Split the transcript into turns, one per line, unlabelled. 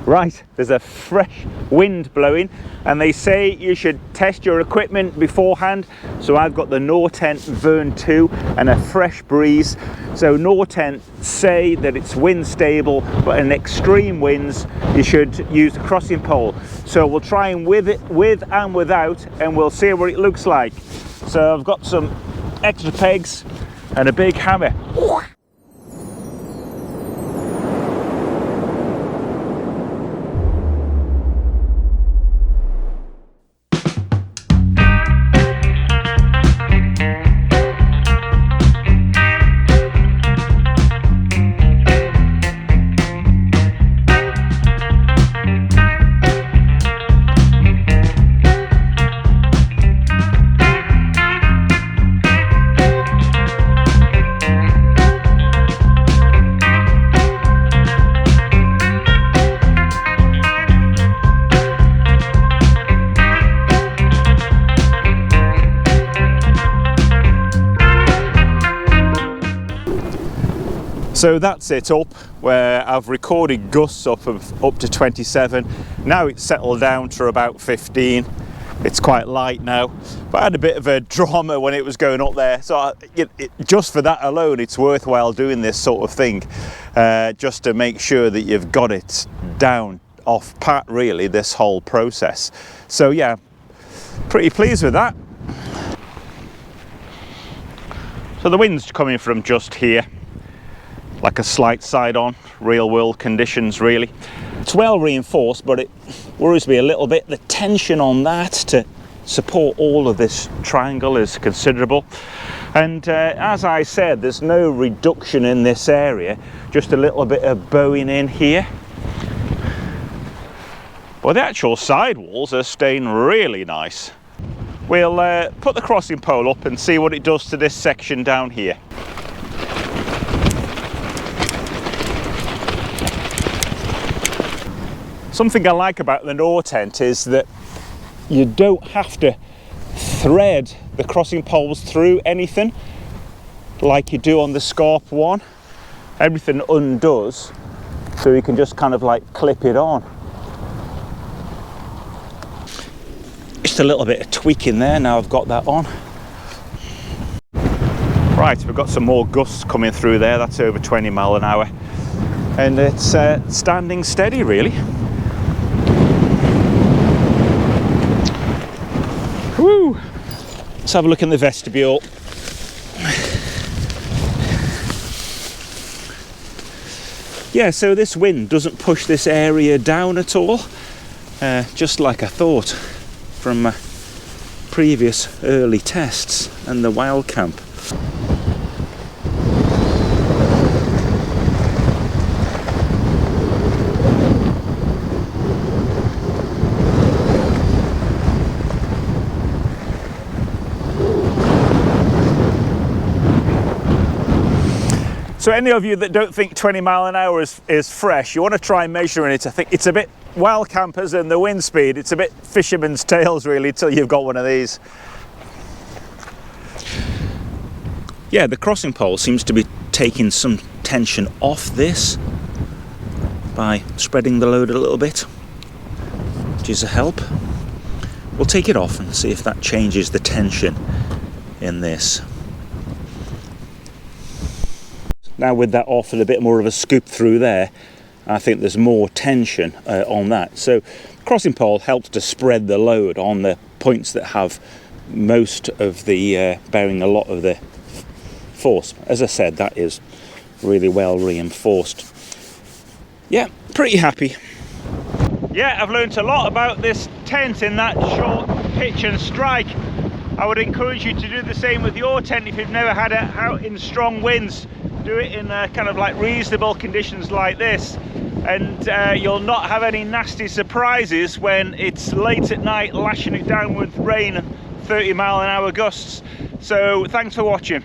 Right, there's a fresh wind blowing and they say you should test your equipment beforehand. So I've got the Nortent Vern 2 and a fresh breeze. So Nortent say that it's wind stable, but in extreme winds you should use the crossing pole. So we'll try and with and without, and we'll see what it looks like. So I've got some extra pegs and a big hammer. So that's it up where I've recorded gusts up to 27. Now it's settled down to about 15. It's quite light now, but I had a bit of a drama when it was going up there. So just for that alone, it's worthwhile doing this sort of thing, just to make sure that you've got it down off pat, really, this whole process. So yeah, pretty pleased with that. So the wind's coming from just here, like a slight side on, real world conditions really. It's well reinforced, but it worries me a little bit. The tension on that to support all of this triangle is considerable. And as I said, there's no reduction in this area, just a little bit of bowing in here. But the actual sidewalls are staying really nice. We'll put the crossing pole up and see what it does to this section down here. Something I like about the Nortent is that you don't have to thread the crossing poles through anything like you do on the Scarp one. Everything undoes, so you can just kind of like clip it on. Just a little bit of tweaking there, now I've got that on. Right, we've got some more gusts coming through there, that's over 20 mile an hour. And it's standing steady really. Woo! Let's have a look in the vestibule. Yeah, so this wind doesn't push this area down at all, just like I thought from my previous early tests and the wild camp. So any of you that don't think 20 mile an hour is fresh, you want to try measuring it. I think it's a bit wild campers and the wind speed, it's a bit fisherman's tales really till you've got one of these. Yeah, the crossing pole seems to be taking some tension off this by spreading the load a little bit, which is a help. We'll take it off and see if that changes the tension in this. Now with that off and a bit more of a scoop through there, I think there's more tension on that. So crossing pole helps to spread the load on the points that have most of the bearing a lot of the force. As I said, that is really well reinforced. Yeah, pretty happy. Yeah, I've learned a lot about this tent in that short pitch and strike. I would encourage you to do the same with your tent if you've never had it out in strong winds. Do it in kind of like reasonable conditions like this, and you'll not have any nasty surprises when it's late at night lashing it down with rain and 30 mile an hour gusts. So thanks for watching.